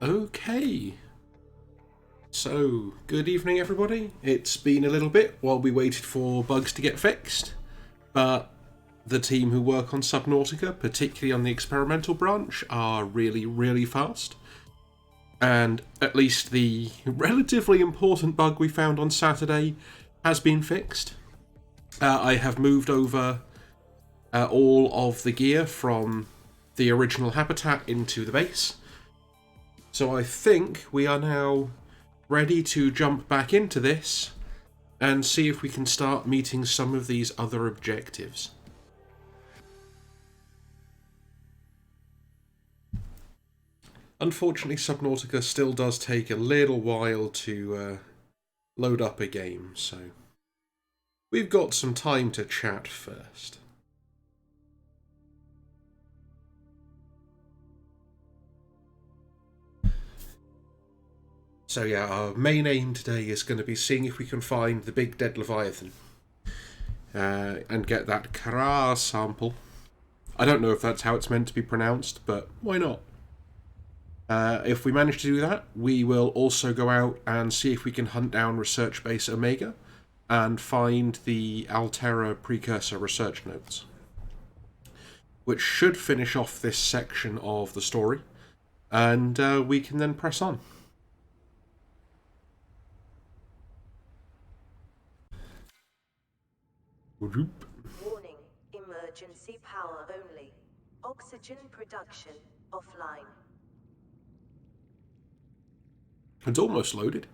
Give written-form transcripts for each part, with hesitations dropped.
Okay, so good evening everybody. It's been a little bit while we waited for bugs to get fixed, but the team who work on Subnautica, particularly on the experimental branch, are really fast. And at least the relatively important bug we found on Saturday has been fixed. I have moved over all of the gear from the original habitat into the base. So I think we are now ready to jump back into this and see if we can start meeting some of these other objectives. Unfortunately, Subnautica still does take a little while to load up a game, so we've got some time to chat first. So yeah, our main aim today is going to be seeing if we can find the big dead leviathan and get that Kara sample. I don't know if that's how it's meant to be pronounced, but why not? If we manage to do that, we will also go out and see if we can hunt down Research Base Omega and find the Altera precursor research notes, which should finish off this section of the story, and we can then press on. Warning, emergency power only. Oxygen production offline. It's almost loaded.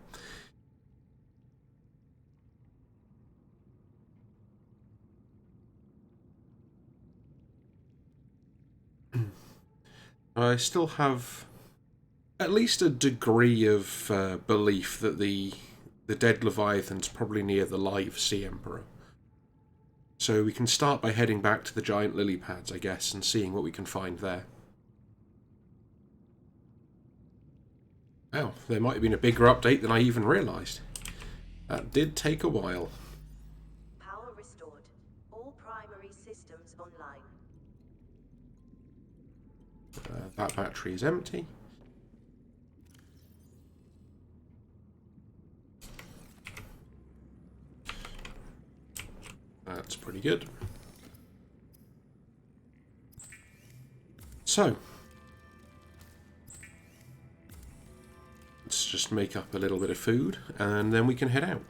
I still have at least a degree of belief that the dead Leviathan's probably near the live Sea Emperor. So we can start by heading back to the giant lily pads, I guess, and seeing what we can find there. Oh, there might have been a bigger update than I even realised. That did take a while. Power restored. All primary systems online. That battery is empty. That's pretty good. So, let's just make up a little bit of food, and then we can head out.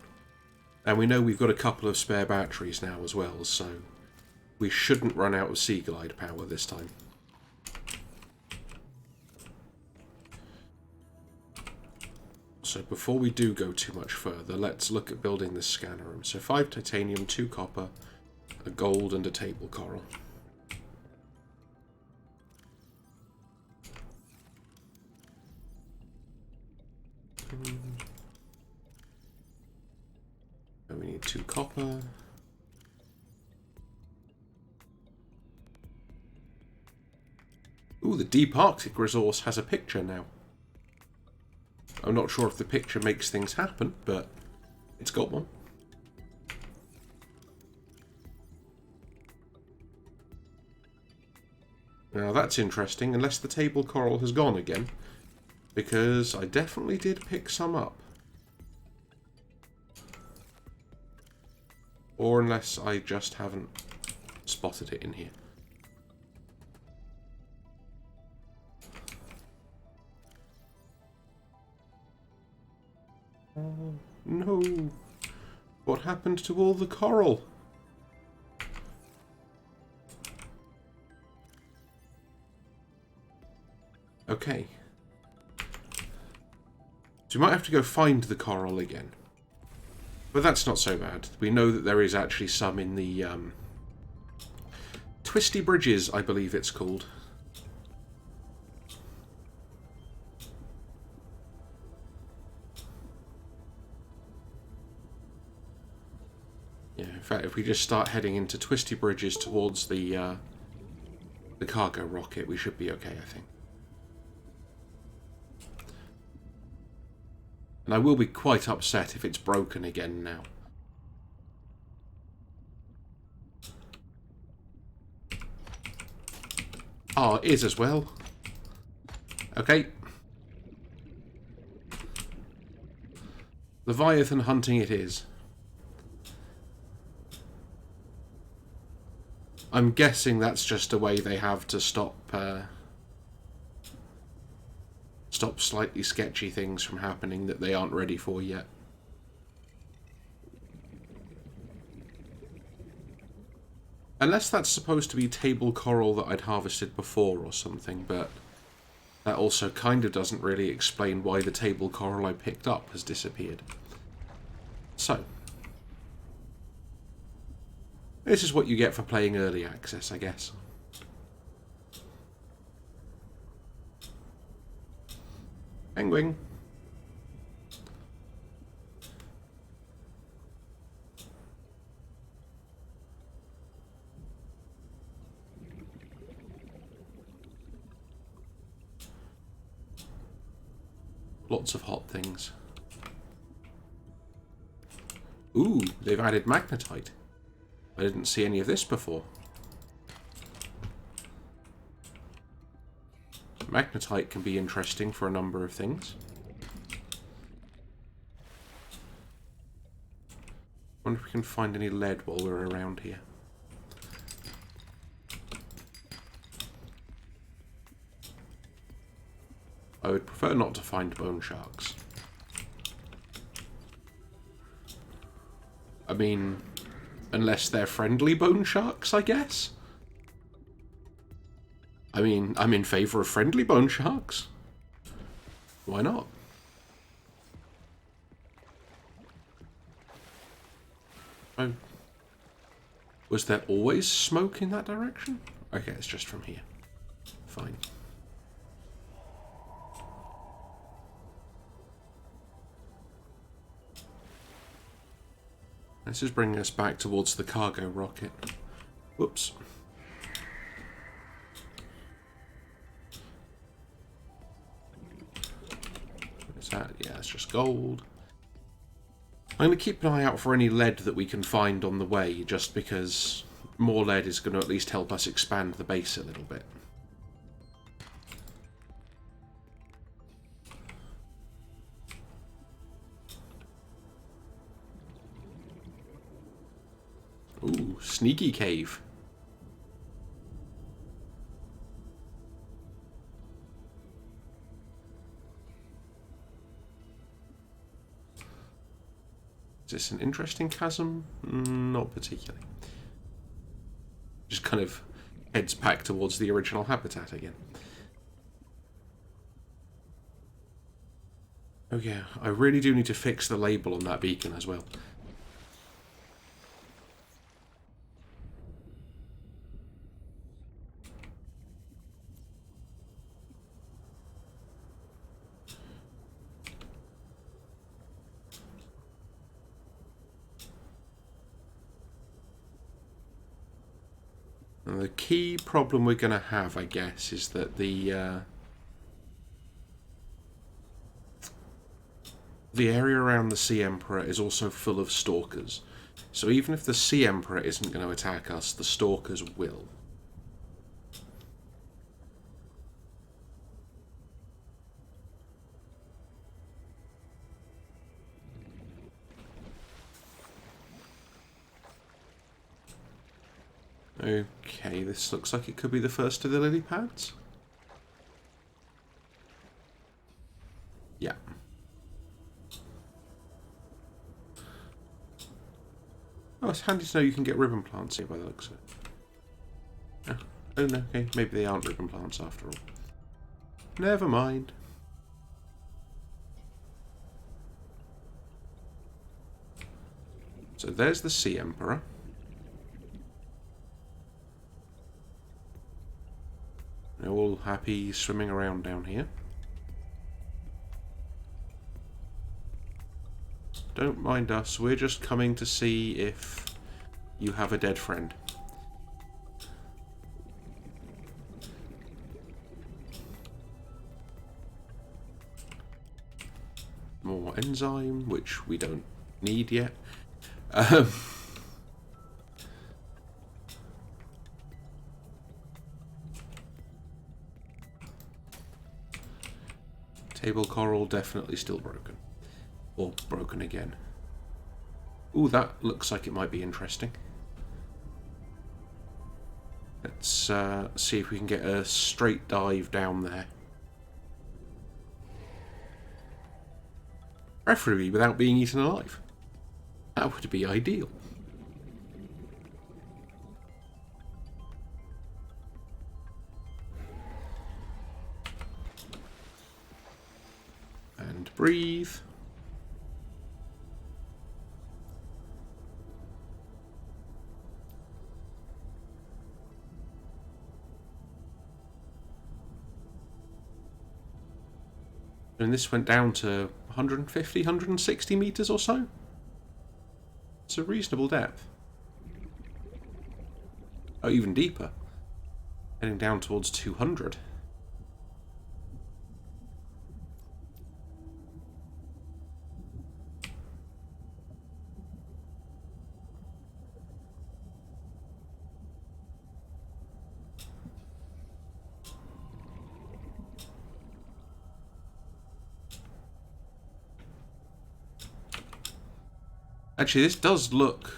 And we know we've got a couple of spare batteries now as well, so we shouldn't run out of Sea Glide power this time. So before we do go too much further, let's look at building this scanner room. So 5 titanium, 2 copper, a gold and a table coral. And we need 2 copper. Ooh, the Deep Arctic resource has a picture now. I'm not sure if the picture makes things happen, but it's got one. Now that's interesting, unless the table coral has gone again, because I definitely did pick some up. Or unless I just haven't spotted it in here. Oh, no. What happened to all the coral? Okay. So we might have to go find the coral again. But that's not so bad. We know that there is actually some in the Twisty Bridges, I believe it's called. Yeah, in fact, if we just start heading into Twisty Bridges towards the cargo rocket, we should be okay, I think. And I will be quite upset if it's broken again now. Oh, it is as well. Okay. Leviathan hunting it is. I'm guessing that's just a way they have to stop slightly sketchy things from happening that they aren't ready for yet. Unless that's supposed to be table coral that I'd harvested before or something, but that also kind of doesn't really explain why the table coral I picked up has disappeared. So, this is what you get for playing early access, I guess. Penguin. Lots of hot things. Ooh, they've added magnetite. I didn't see any of this before. Magnetite can be interesting for a number of things. Wonder if we can find any lead while we're around here. I would prefer not to find bone sharks. I mean, unless they're friendly bone sharks, I guess? I mean, I'm in favour of friendly bone sharks. Why not? Oh. Was there always smoke in that direction? Okay, it's just from here. Fine. This is bringing us back towards the cargo rocket. Whoops. What is that? Yeah, it's just gold. I'm going to keep an eye out for any lead that we can find on the way, just because more lead is going to at least help us expand the base a little bit. Ooh, sneaky cave. Is this an interesting chasm? Not particularly. Just kind of heads back towards the original habitat again. Oh yeah, I really do need to fix the label on that beacon as well. And the key problem we're going to have, I guess, is that the area around the Sea Emperor is also full of stalkers. So even if the Sea Emperor isn't going to attack us, the stalkers will. Okay, this looks like it could be the first of the lily pads. Yeah. Oh, it's handy to know you can get ribbon plants here by the looks of it. Oh no, okay, maybe they aren't ribbon plants after all. Never mind. So there's the Sea Emperor. They're all happy swimming around down here. Don't mind us, we're just coming to see if you have a dead friend. More enzyme, which we don't need yet. Table coral definitely still broken. Or broken again. Ooh, that looks like it might be interesting. Let's see if we can get a straight dive down there. Preferably without being eaten alive. That would be ideal. And breathe. And this went down to 150, 160 meters or so. It's a reasonable depth. Oh, even deeper. Heading down towards 200. Actually, this does look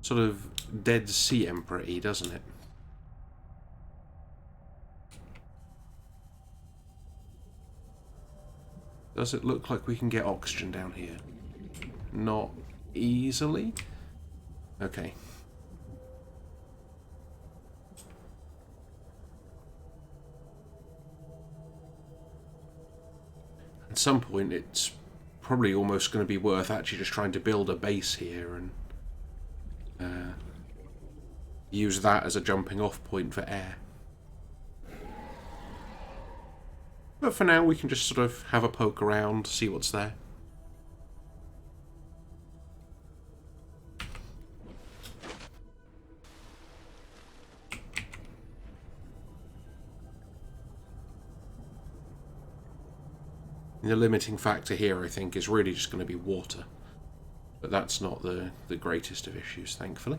sort of Dead Sea Emperor-y, doesn't it? Does it look like we can get oxygen down here? Not easily? Okay. At some point, it's probably almost going to be worth actually just trying to build a base here and use that as a jumping off point for air. But for now we can just sort of have a poke around, see what's there. And the limiting factor here, I think, is really just going to be water. But that's not the greatest of issues, thankfully.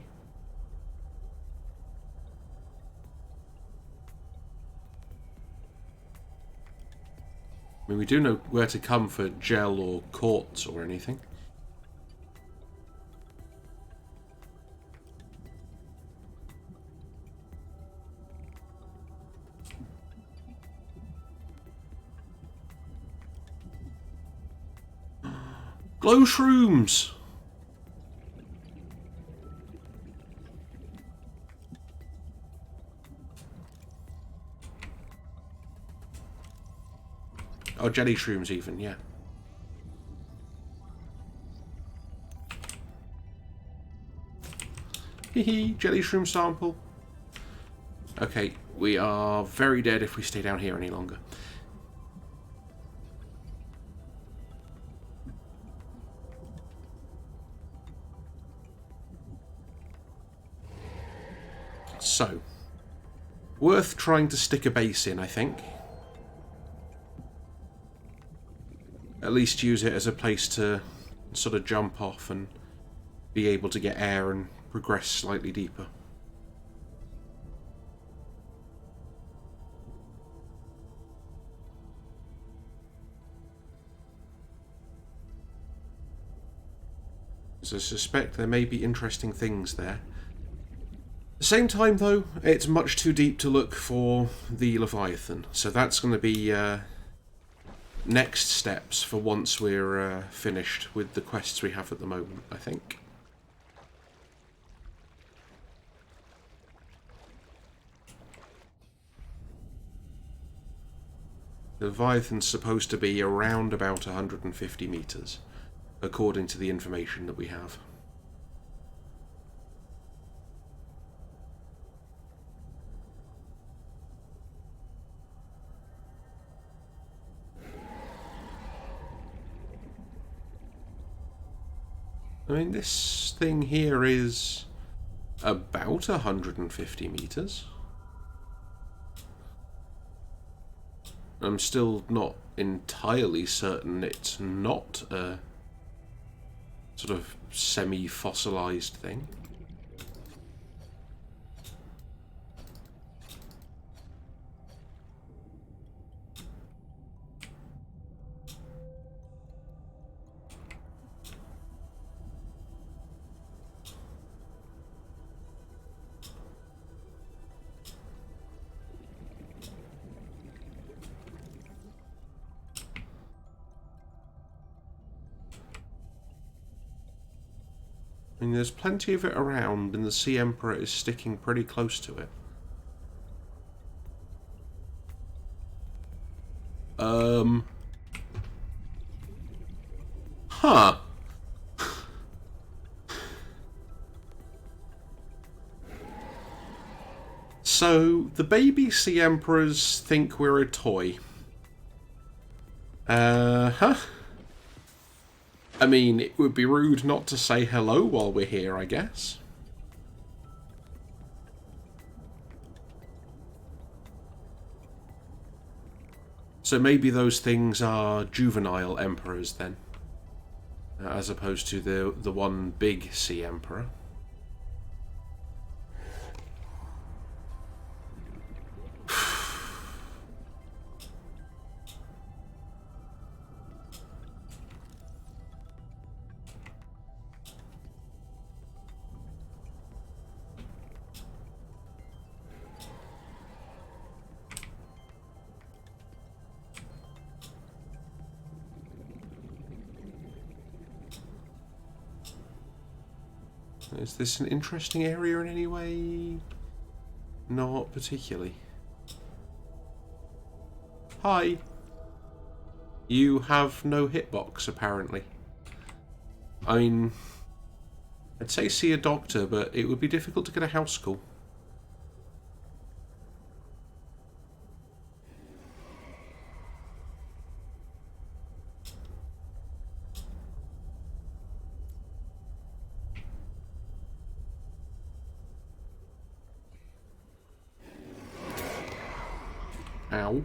I mean, we do know where to come for gel or quartz or anything. Glow shrooms! Oh, jelly shrooms even, yeah. Hehe, jelly shroom sample. Okay, we are very dead if we stay down here any longer. So, worth trying to stick a base in, I think. At least use it as a place to sort of jump off and be able to get air and progress slightly deeper. As I suspect there may be interesting things there. At the same time, though, it's much too deep to look for the Leviathan, so that's going to be next steps for once we're finished with the quests we have at the moment, I think. The Leviathan's supposed to be around about 150 meters, according to the information that we have. I mean, this thing here is about 150 meters. I'm still not entirely certain it's not a sort of semi-fossilized thing. mean, there's plenty of it around, and the Sea Emperor is sticking pretty close to it. Huh. So, the baby Sea Emperors think we're a toy. Huh? I mean, it would be rude not to say hello while we're here, I guess. So maybe those things are juvenile emperors then, as opposed to the one big Sea Emperor. Is this an interesting area in any way? Not particularly. Hi. You have no hitbox, apparently. I mean, I'd say see a doctor, but it would be difficult to get a house call. Ow.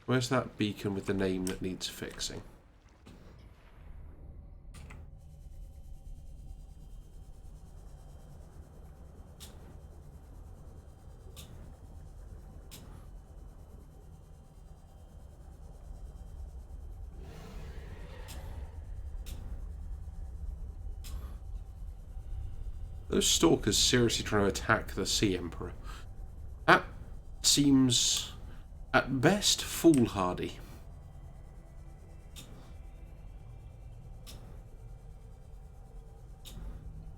Where's that beacon with the name that needs fixing? Those stalkers seriously trying to attack the Sea Emperor. That seems, at best, foolhardy.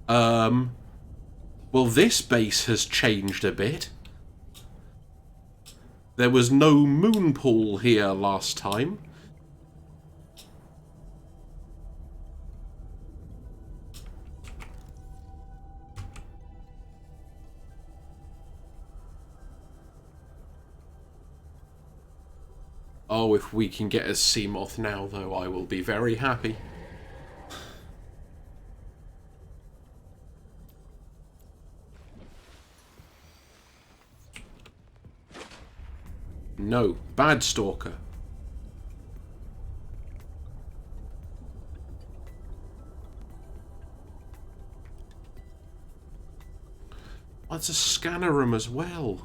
Well, this base has changed a bit. There was no moon pool here last time. Oh, if we can get a Seamoth now, though, I will be very happy. No, bad stalker. Oh, it's a scanner room as well.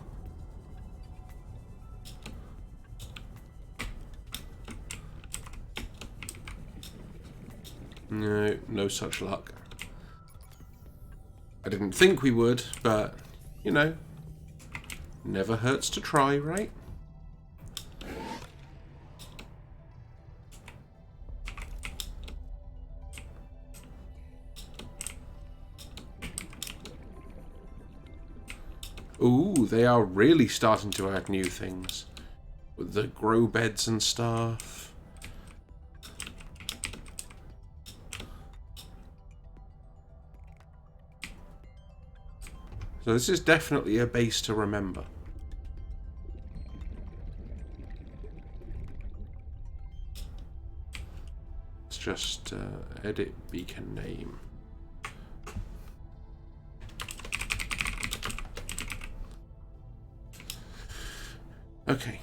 No, no such luck. I didn't think we would, but, you know, never hurts to try, right? Ooh, they are really starting to add new things. With the grow beds and stuff. So this is definitely a base to remember. Let's just edit beacon name. Okay.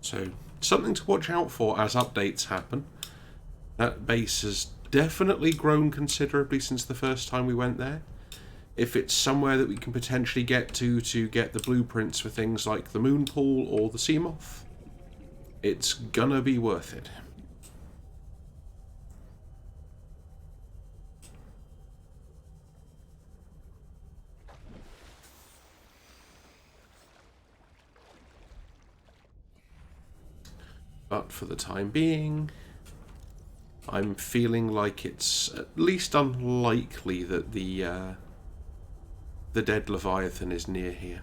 So, something to watch out for as updates happen. That base has definitely grown considerably since the first time we went there. If it's somewhere that we can potentially get to get the blueprints for things like the moon pool or the Seamoth, it's gonna be worth it. But for the time being, I'm feeling like it's at least unlikely that the dead Leviathan is near here.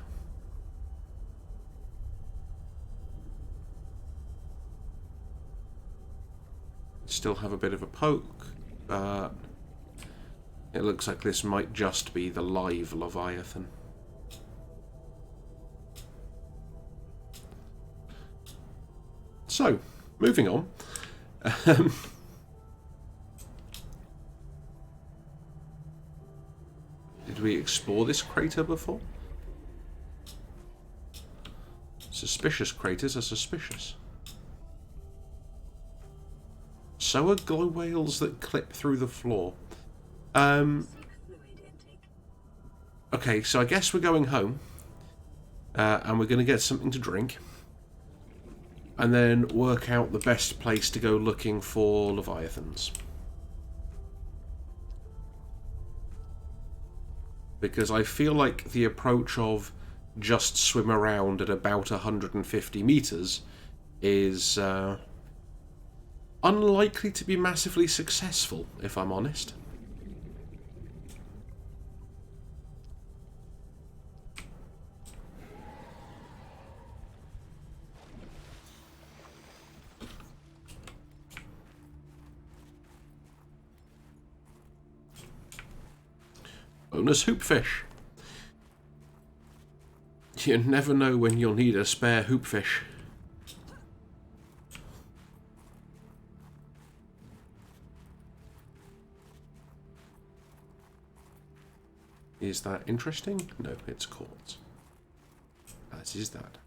Still have a bit of a poke, but it looks like this might just be the live Leviathan. So, moving on. Did we explore this crater before? Suspicious craters are suspicious. So are glow whales that clip through the floor. Okay, so I guess we're going home. And we're going to get something to drink. And then work out the best place to go looking for Leviathans. Because I feel like the approach of just swim around at about 150 meters is unlikely to be massively successful, if I'm honest. Bonus hoopfish. You never know when you'll need a spare hoopfish. Is that interesting? No, it's quartz. As is that.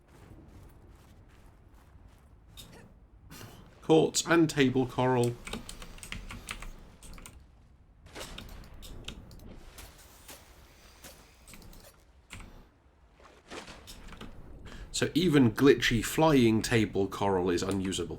Quartz and table coral. So even glitchy flying table coral is unusable.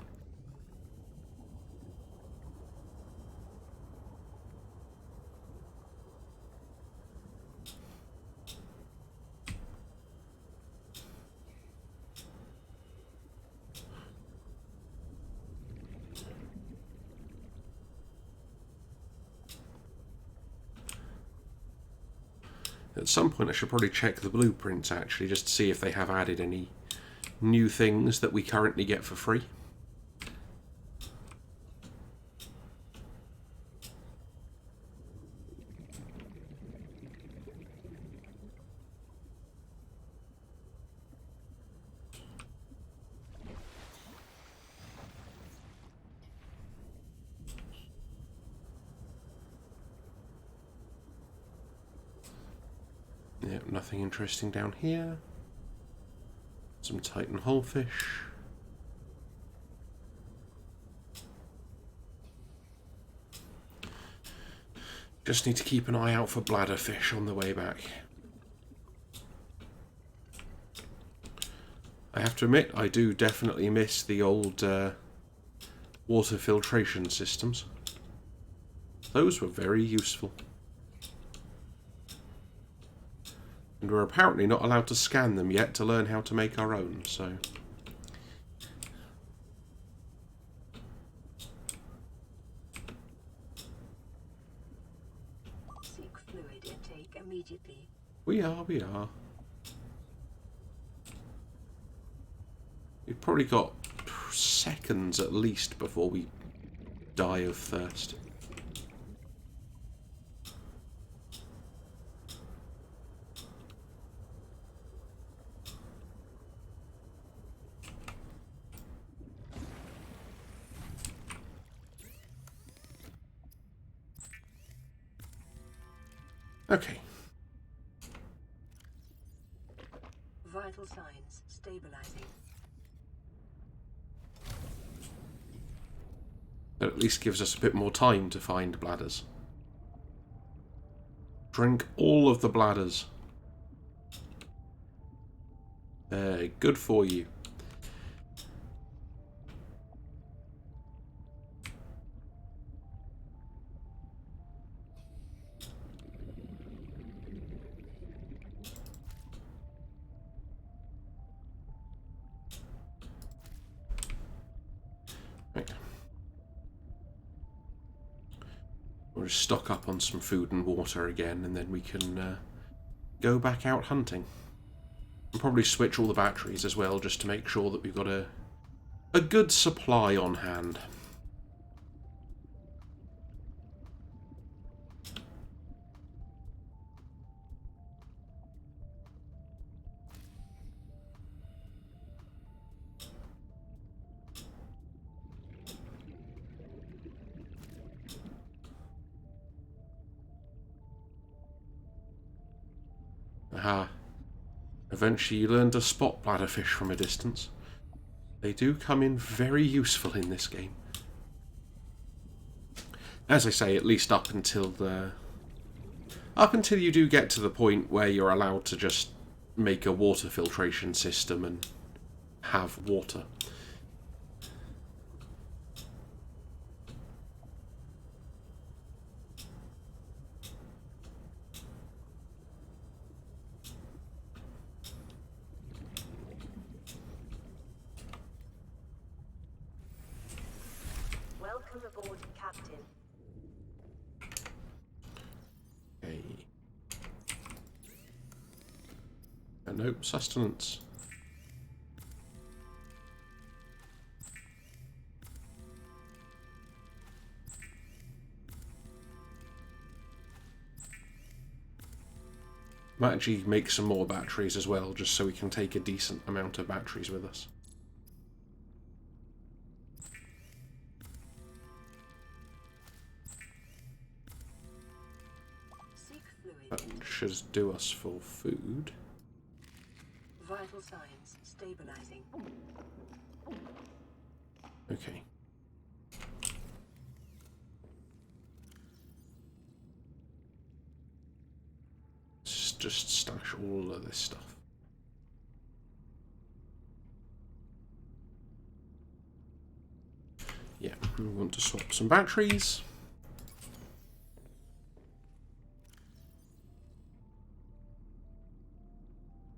At some point I should probably check the blueprints actually, just to see if they have added any new things that we currently get for free. Yeah, nothing interesting down here. Some Titan hullfish. Just need to keep an eye out for bladderfish on the way back. I have to admit, I do definitely miss the old water filtration systems. Those were very useful. And we're apparently not allowed to scan them yet to learn how to make our own, so... Seek fluid intake immediately. We are. We've probably got seconds at least before we die of thirst. Okay. Vital signs stabilizing. That at least gives us a bit more time to find bladders. Drink all of the bladders. Good for you. stock up on some food and water again, and then we can go back out hunting. And probably switch all the batteries as well, just to make sure that we've got a good supply on hand. Aha. Eventually you learn to spot bladderfish from a distance. They do come in very useful in this game. As I say, at least up until you do get to the point where you're allowed to just make a water filtration system and have water. Welcome aboard, Captain. Okay. Nope, sustenance. Might actually make some more batteries as well, just so we can take a decent amount of batteries with us. Seek fluid. That should do us for food. Vital signs stabilizing. Okay. Let's just stash all of this stuff. Yeah, we want to swap some batteries.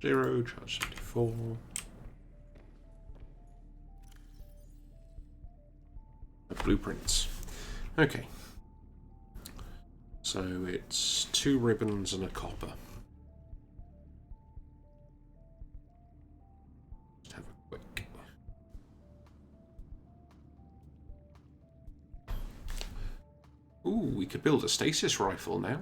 Zero, charge 74. Blueprints. Okay. So it's 2 ribbons and a copper. Just have a quick. Ooh, we could build a stasis rifle now.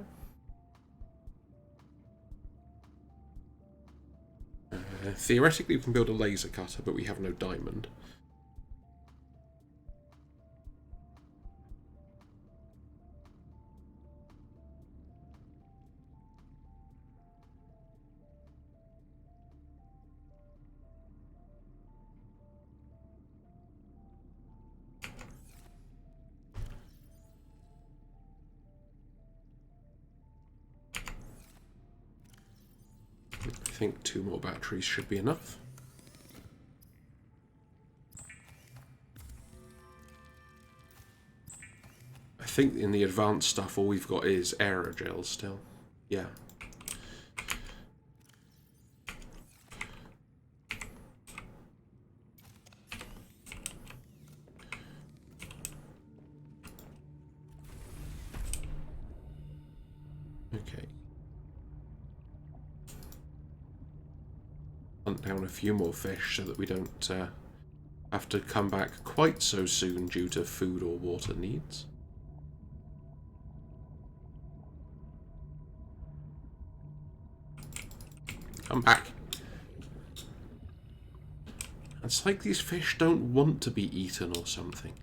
Theoretically, we can build a laser cutter, but we have no diamond. I think 2 more batteries should be enough. I think in the advanced stuff all we've got is aerogel still. Yeah. Okay. Hunt down a few more fish so that we don't have to come back quite so soon due to food or water needs. Come back. It's like these fish don't want to be eaten or something.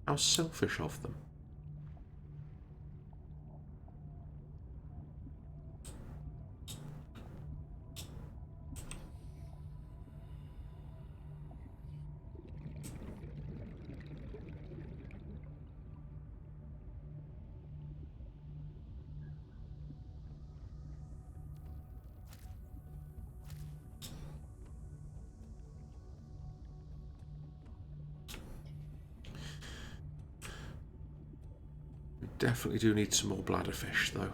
How selfish of them. Definitely do need some more bladderfish, though.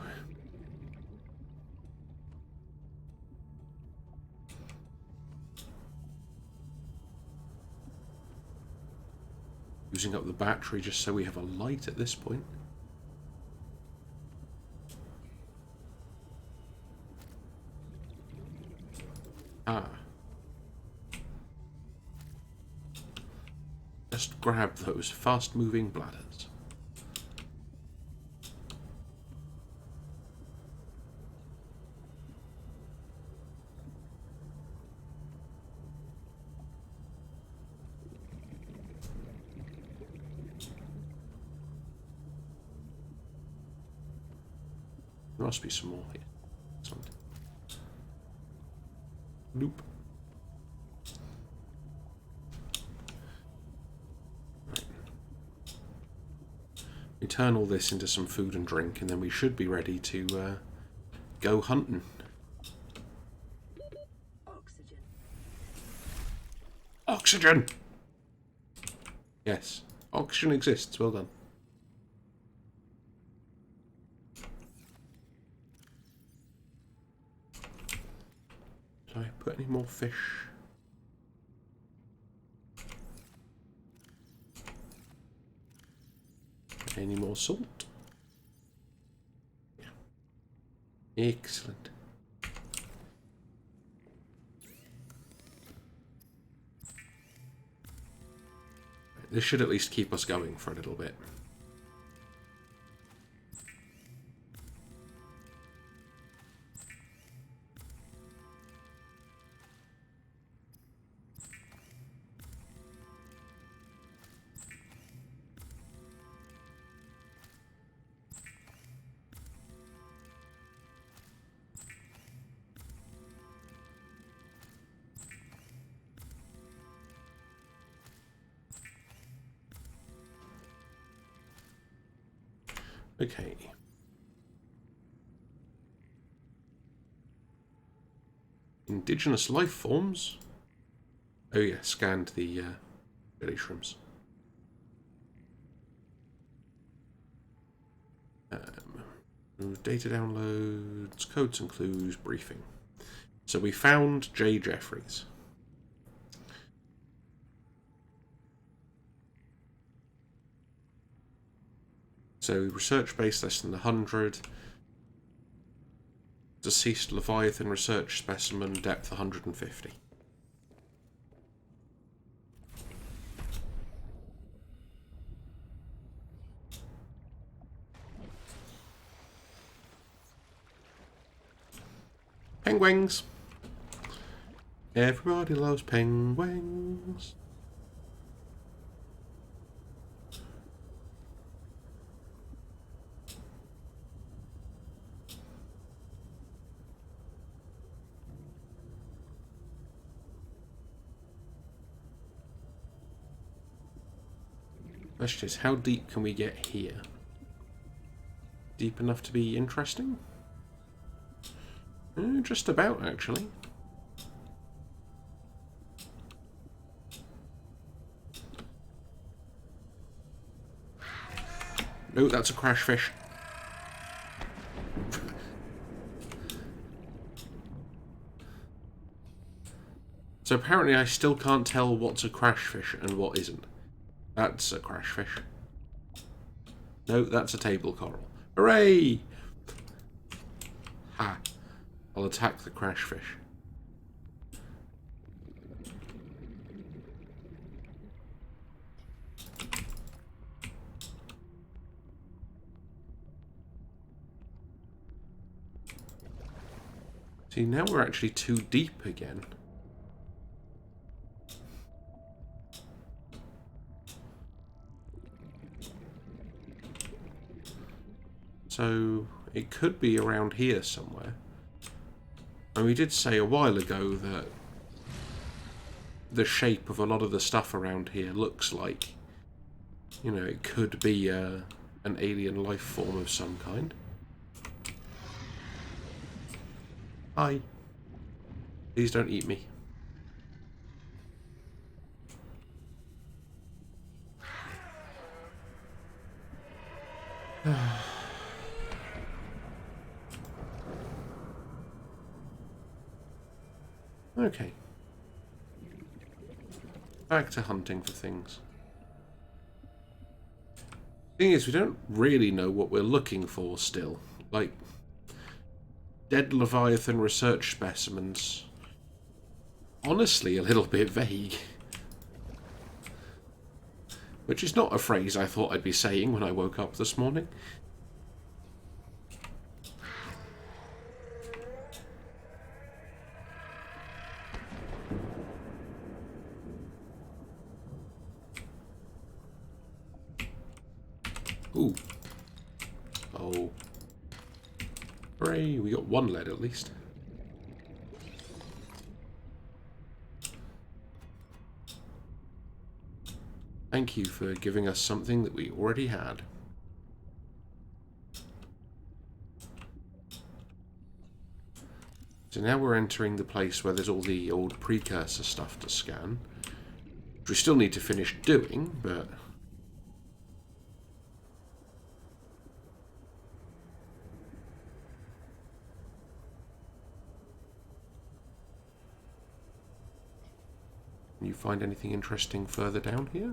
Using up the battery just so we have a light at this point. Ah. Just grab those fast-moving bladders. There must be some more here. Excellent. Nope. Right. We turn all this into some food and drink, and then we should be ready to go hunting. Oxygen. Oxygen! Yes. Oxygen exists. Well done. Did I put any more fish? Any more salt? Yeah. Excellent. This should at least keep us going for a little bit. Okay. Indigenous life forms. Oh yeah, scanned the jelly shrimps. Data downloads, codes and clues, briefing. So we found J. Jeffries. So research base less than 100. Deceased Leviathan research specimen depth 150. Penguins. Everybody loves penguins. Question is, how deep can we get here? Deep enough to be interesting? Just about, actually. No, that's a crash fish. So apparently I still can't tell what's a crash fish and what isn't. That's a crash fish. No, that's a table coral. Hooray! Ha. I'll attack the crash fish. See, now we're actually too deep again. So it could be around here somewhere. And we did say a while ago that the shape of a lot of the stuff around here looks like, you know, it could be an alien life form of some kind. Hi. Please don't eat me. Okay. Back to hunting for things. Thing is, we don't really know what we're looking for still. Like, dead Leviathan research specimens. honestly a little bit vague. Which is not a phrase I thought I'd be saying when I woke up this morning. Ooh. Oh. Hooray, we got one lead at least. Thank you for giving us something that we already had. So now we're entering the place where there's all the old precursor stuff to scan. Which we still need to finish doing, but... Can you find anything interesting further down here?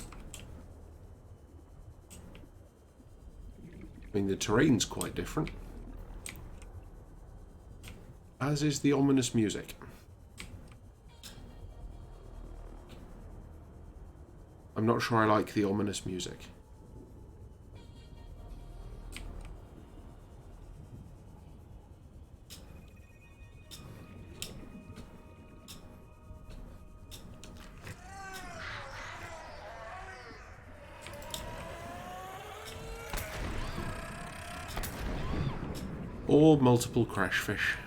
I mean, the terrain's quite different. As is the ominous music. I'm not sure I like the ominous music. Or multiple crash fish.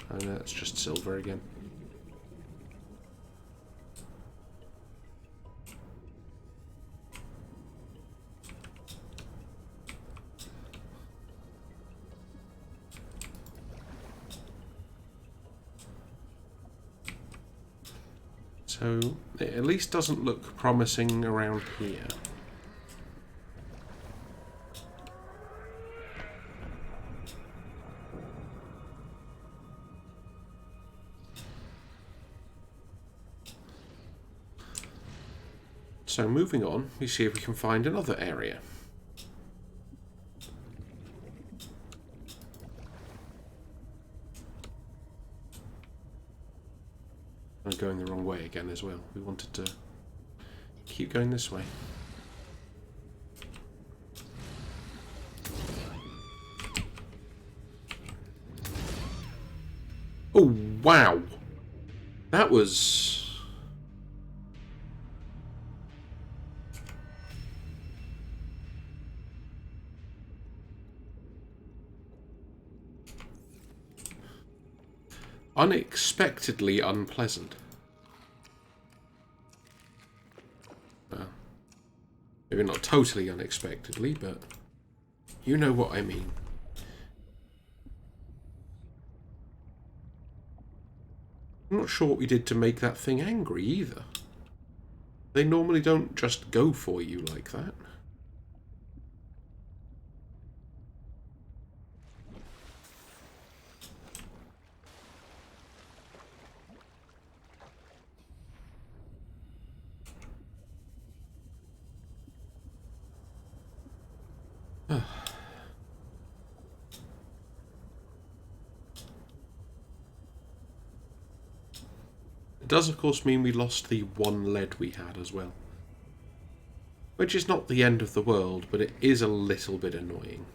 And that's just silver again. So it at least doesn't look promising around here. So moving on, we see if we can find another area. I'm going the wrong way again as well. We wanted to keep going this way. Oh, wow! That was... unexpectedly unpleasant. Well, maybe not totally unexpectedly, but you know what I mean. I'm not sure what we did to make that thing angry either. They normally don't just go for you like that. It does, of course, mean we lost the one lead we had as well. Which is not the end of the world, but it is a little bit annoying.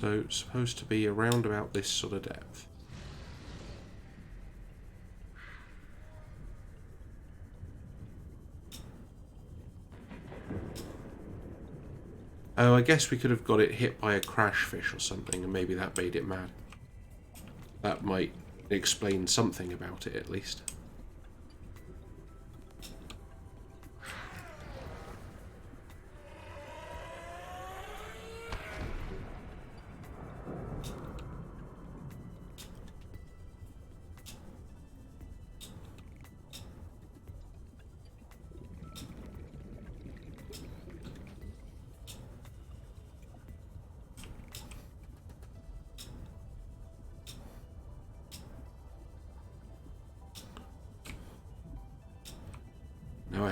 So it's supposed to be around about this sort of depth. Oh, I guess we could have got it hit by a crash fish or something, and maybe that made it mad. That might explain something about it, at least.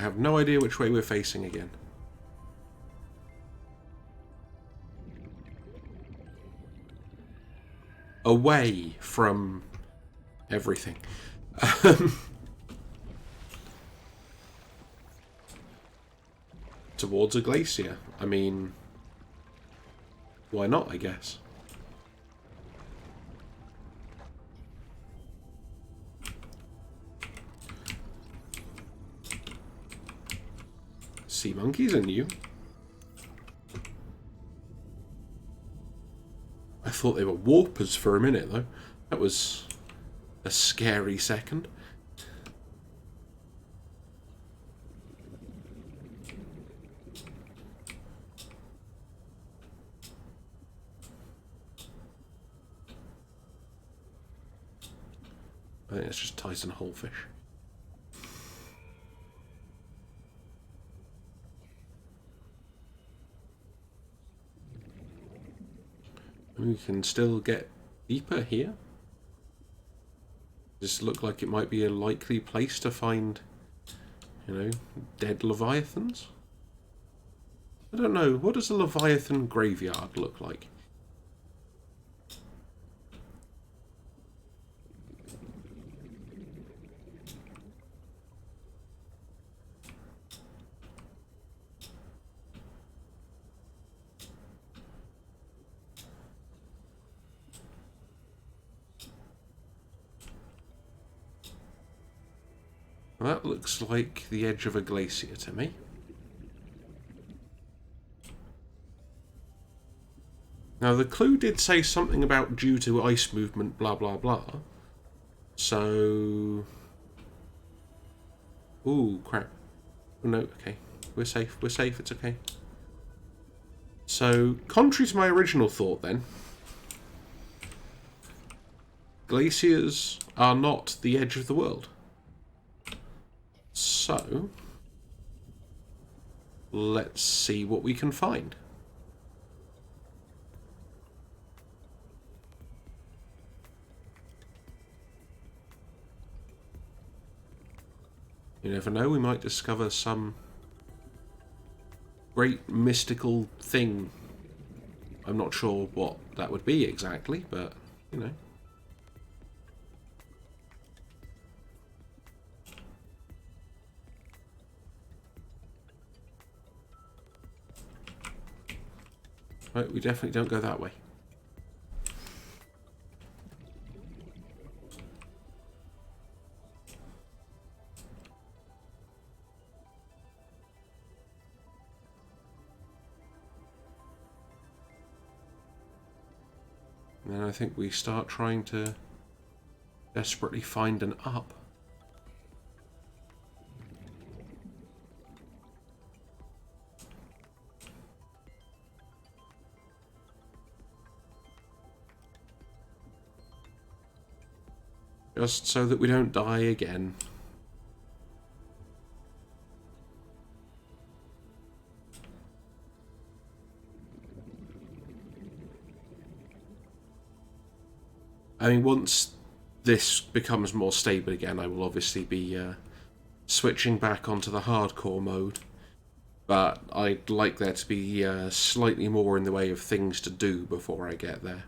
have no idea which way we're facing again. Away from everything. Towards a glacier. I mean, why not, I guess. Sea monkeys and you. I thought they were warpers for a minute, though. That was a scary second. I think it's just Tyson Wholefish. We can still get deeper here. Does this look like it might be a likely place to find, you know, dead leviathans? I don't know. What does a leviathan graveyard look like? That looks like the edge of a glacier to me. Now, the clue did say something about due to ice movement, blah, blah, blah. So... Ooh, crap. Oh, no, okay. We're safe, it's okay. So, contrary to my original thought then, glaciers are not the edge of the world. So, let's see what we can find. You never know, we might discover some great mystical thing. I'm not sure what that would be exactly, but, you know. Right, we definitely don't go that way. And then I think we start trying to desperately find an up. Just so that we don't die again. I mean, once this becomes more stable again, I will obviously be switching back onto the hardcore mode. But I'd like there to be slightly more in the way of things to do before I get there.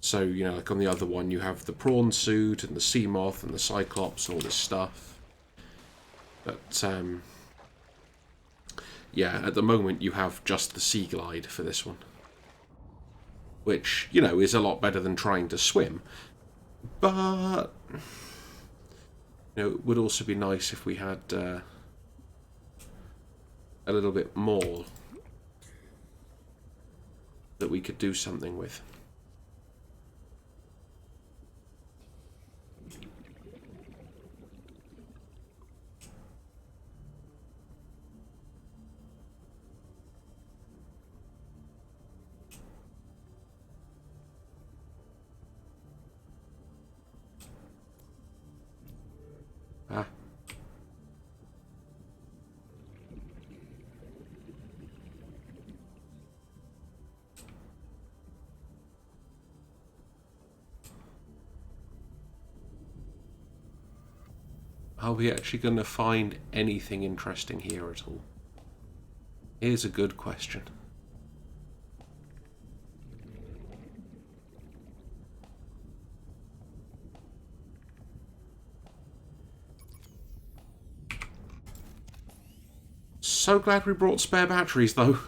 So, you know, like on the other one, you have the prawn suit and the sea moth and the cyclops and all this stuff. But, yeah, at the moment you have just the sea glide for this one. Which, you know, is a lot better than trying to swim. But, you know, it would also be nice if we had a little bit more that we could do something with. Ah. Are we actually going to find anything interesting here at all? Here's a good question. So glad we brought spare batteries, though.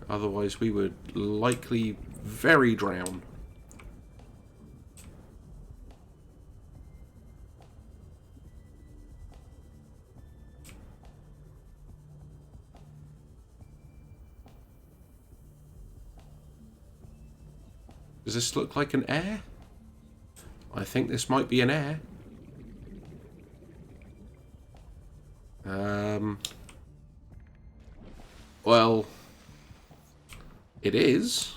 Otherwise, we would likely very drown. Does this look like an air? I think this might be an air. Well, it is.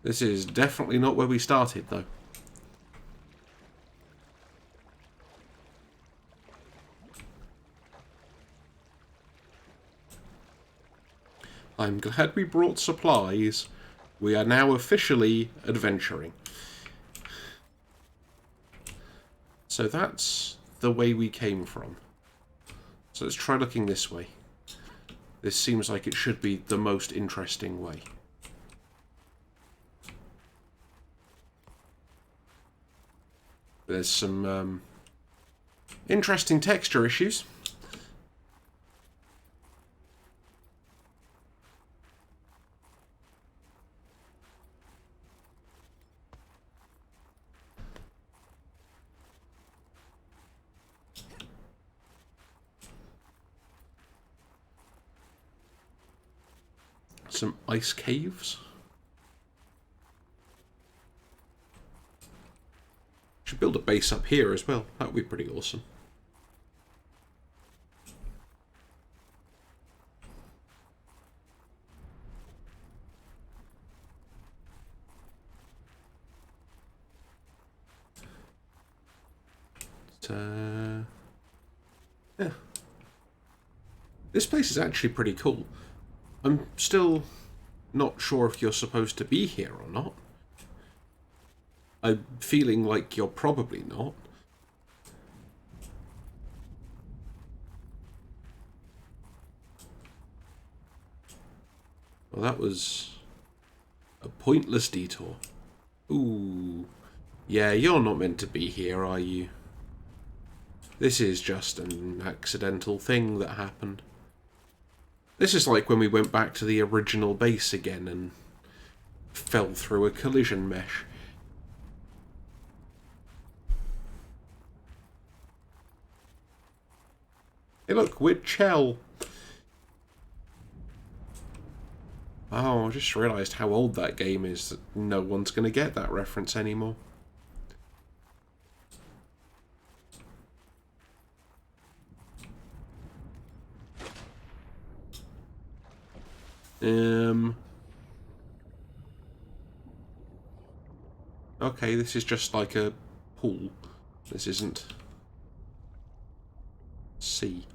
This is definitely not where we started, though. I'm glad we brought supplies. We are now officially adventuring. So that's the way we came from. So let's try looking this way. This seems like it should be the most interesting way. There's some interesting texture issues. Some ice caves. Should build a base up here as well. That would be pretty awesome. Yeah. This place is actually pretty cool. I'm still not sure if you're supposed to be here or not. I'm feeling like you're probably not. Well, that was a pointless detour. Ooh. Yeah, you're not meant to be here, are you? This is just an accidental thing that happened. This is like when we went back to the original base again and fell through a collision mesh. Hey look, we're Chell. Oh, I just realised how old that game is, that no one's going to get that reference anymore. Okay, this is just like a pool. This isn't sea.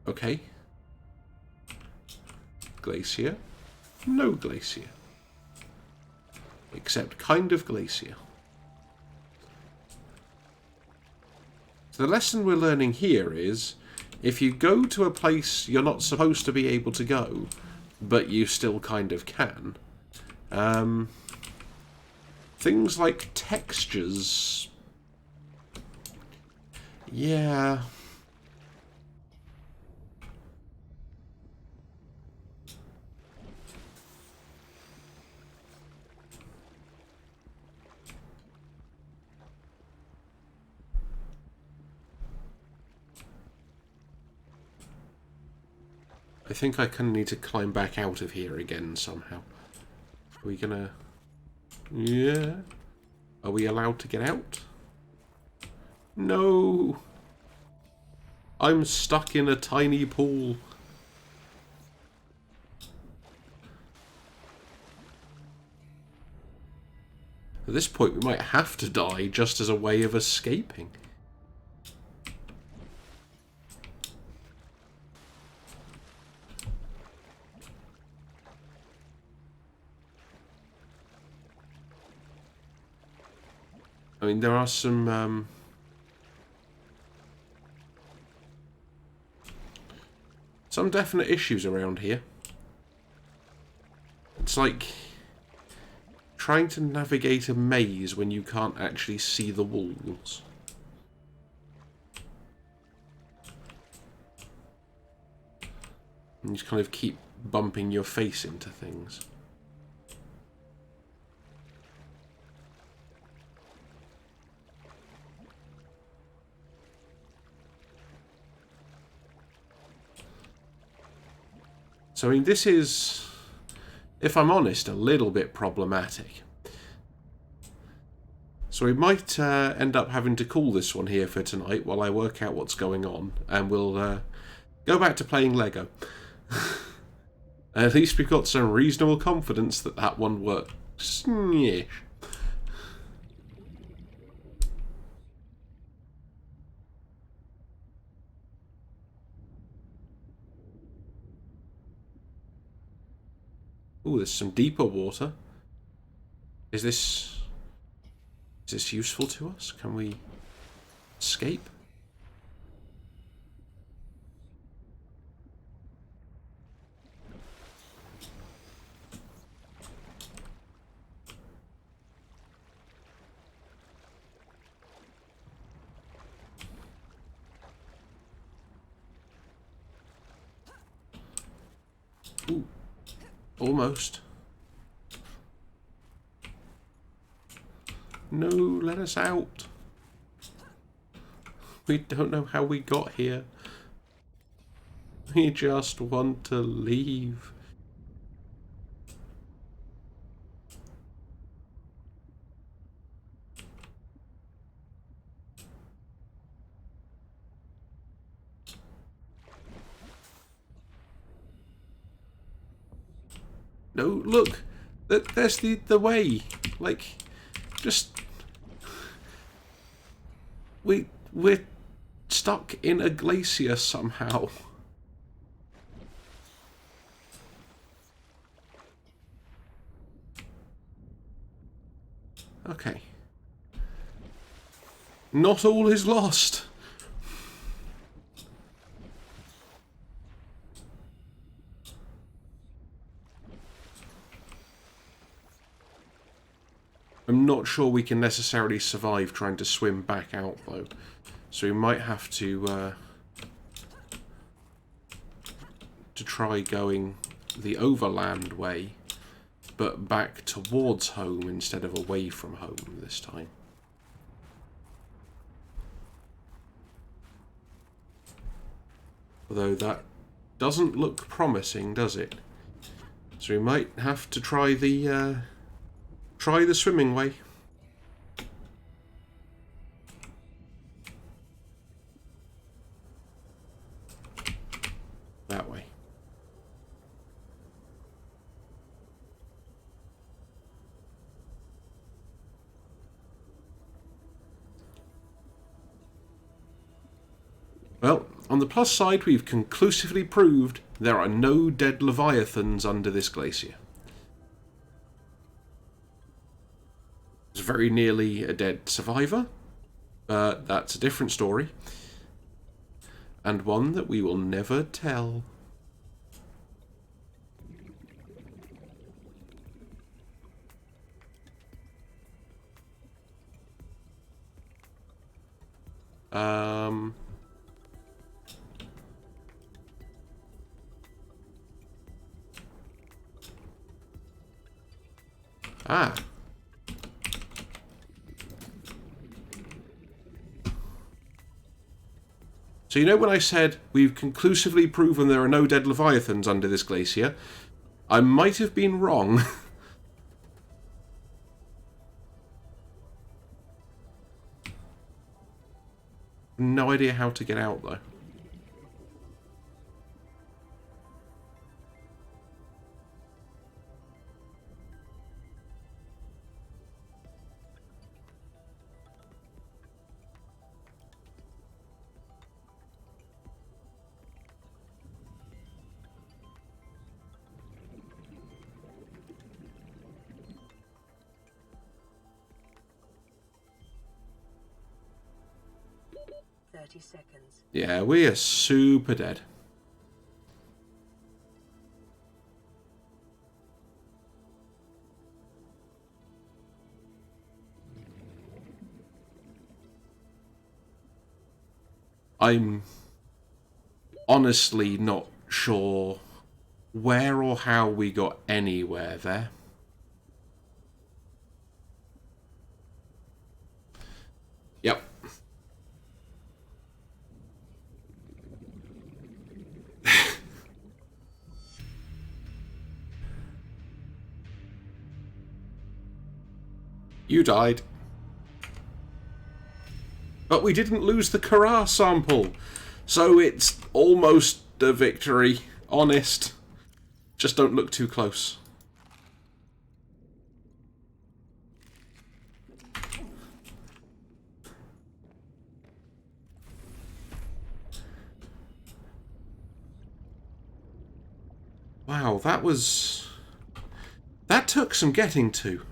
Okay. Glacier. No glacier. Except kind of glacier. So the lesson we're learning here is, if you go to a place you're not supposed to be able to go, but you still kind of can, things like textures... Yeah... I think I kind of need to climb back out of here again somehow. Are we gonna... Yeah. Are we allowed to get out? No. I'm stuck in a tiny pool. At this point, we might have to die just as a way of escaping. I mean, there are some definite issues around here. It's like trying to navigate a maze when you can't actually see the walls. And you just kind of keep bumping your face into things. So, I mean, this is, if I'm honest, a little bit problematic. So we might end up having to call this one here for tonight while I work out what's going on, and we'll go back to playing Lego. At least we've got some reasonable confidence that that one works. Yeah. Ooh, there's some deeper water. Is this useful to us? Can we escape? Ooh, almost. No, let us out. We don't know how we got here. We just want to leave. No, look. There's the way. Like, just... We're stuck in a glacier somehow. Okay. Not all is lost. I'm not sure we can necessarily survive trying to swim back out, though. So we might have to try going the overland way, but back towards home instead of away from home this time. Although that doesn't look promising, does it? So we might have to try the swimming way. That way. Well, on the plus side, we've conclusively proved there are no dead leviathans under this glacier. It's very nearly a dead survivor, but that's a different story. And one that we will never tell. Ah. So you know when I said we've conclusively proven there are no dead leviathans under this glacier, I might have been wrong. No idea how to get out, though. 30 seconds. Yeah, we are super dead. I'm honestly not sure where or how we got anywhere there. Yep. You died. But we didn't lose the Kara sample, so it's almost a victory. Honest. Just don't look too close. Wow, that took some getting to.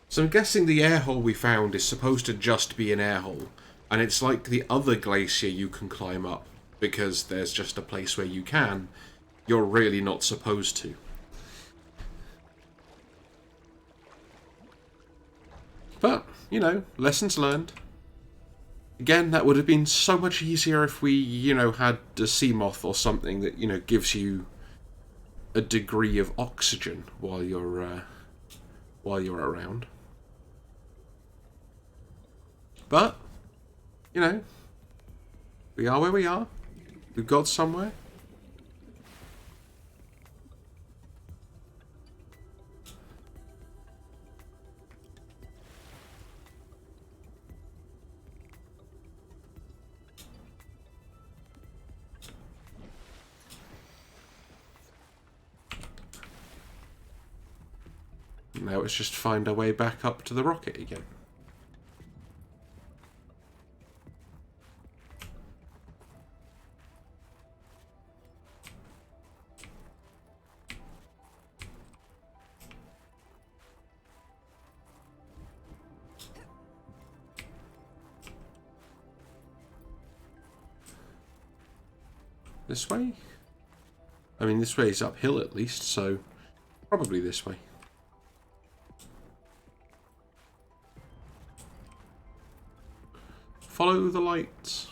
So I'm guessing the air hole we found is supposed to just be an air hole, and it's like the other glacier you can climb up, because there's just a place where you can. You're really not supposed to. But, you know, lessons learned. Again, that would have been so much easier if we, you know, had a sea moth or something that, you know, gives you a degree of oxygen while you're around. But, you know, we are where we are. We've got somewhere. Now it's just find our way back up to the rocket again. This way? I mean, this way is uphill at least, so probably this way. Follow the lights.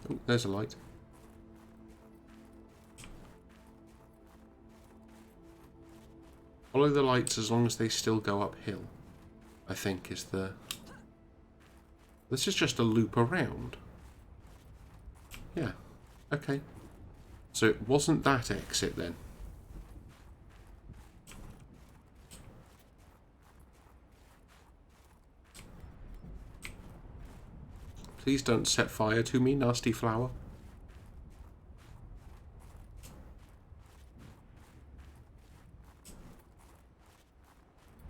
Oh, there's a light. Follow the lights as long as they still go uphill, I think is the... This is just a loop around. Yeah, okay. So it wasn't that exit then. Please don't set fire to me, nasty flower.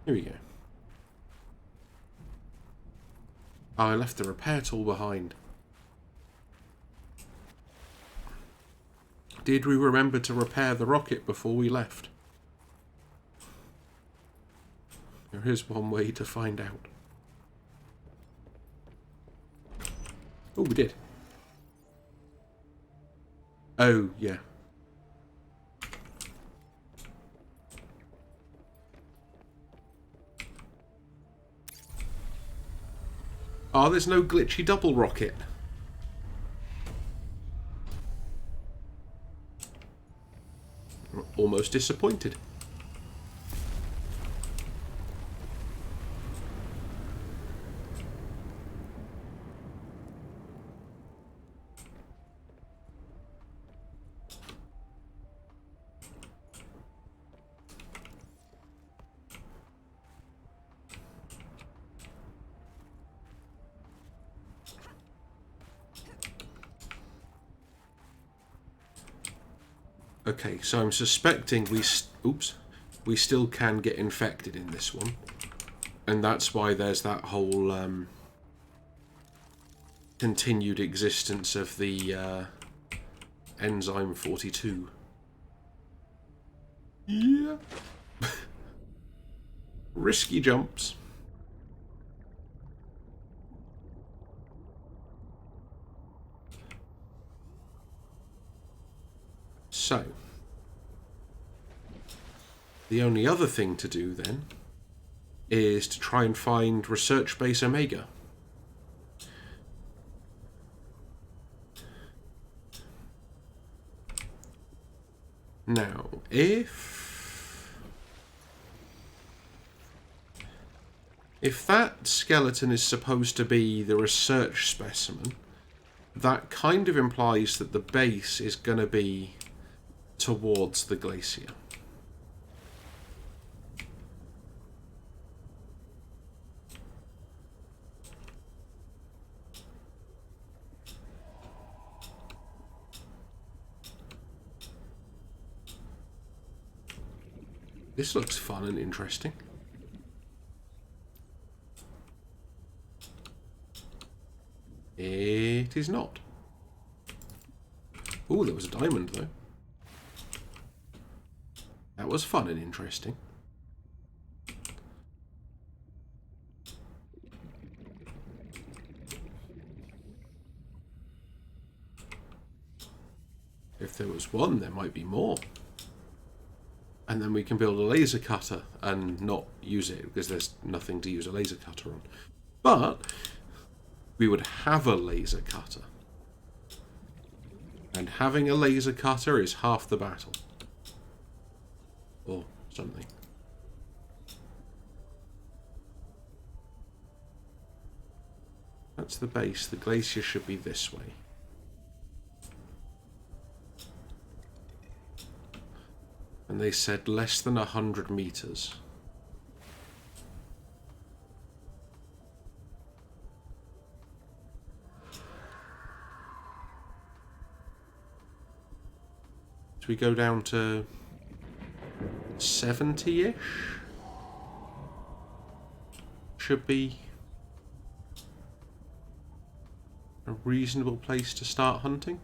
Here we go. Oh, I left the repair tool behind. Did we remember to repair the rocket before we left? There is one way to find out. Oh, we did. Oh, yeah. Oh, there's no glitchy double rocket. Almost disappointed. Okay, so I'm suspecting we still can get infected in this one, and that's why there's that whole continued existence of the enzyme 42. Yeah. Risky jumps. So, the only other thing to do then is to try and find Research Base Omega. Now, if that skeleton is supposed to be the research specimen, that kind of implies that the base is going to be towards the glacier. This looks fun and interesting. It is not. Oh, there was a diamond, though. That was fun and interesting. If there was one, there might be more. And then we can build a laser cutter and not use it because there's nothing to use a laser cutter on. But we would have a laser cutter. And having a laser cutter is half the battle. Or something. That's the base. The glacier should be this way. And they said less than 100 meters. So we go down to 70-ish? Should be a reasonable place to start hunting.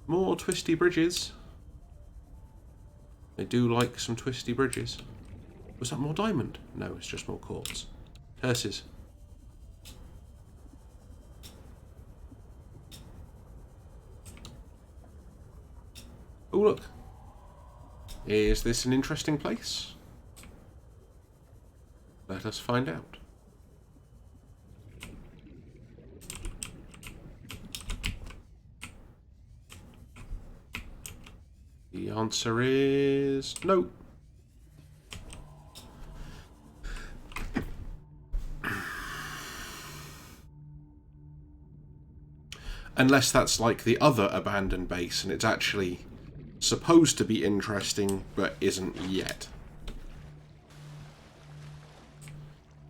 More twisty bridges. I do like some twisty bridges. Was that more diamond? No, it's just more quartz. Curses. Oh, look. Is this an interesting place? Let us find out. The answer is no. Unless that's like the other abandoned base and it's actually supposed to be interesting but isn't yet.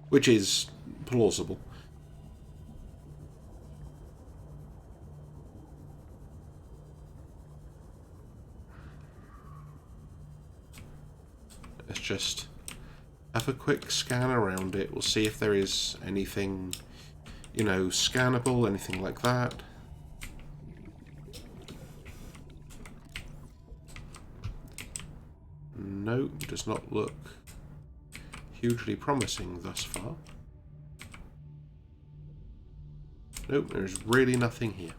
Which is plausible. Let's just have a quick scan around it. We'll see if there is anything, you know, scannable, anything like that. No, does not look hugely promising thus far. Nope, there's really nothing here.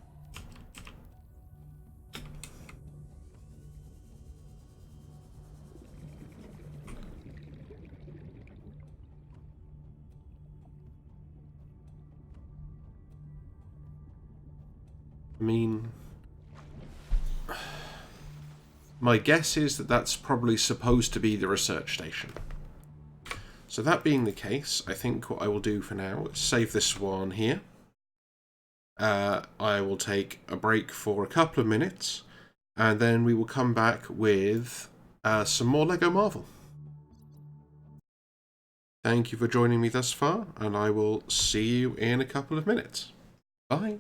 I mean, my guess is that that's probably supposed to be the research station. So that being the case, I think what I will do for now is save this one here. I will take a break for a couple of minutes, and then we will come back with some more LEGO Marvel. Thank you for joining me thus far, and I will see you in a couple of minutes. Bye.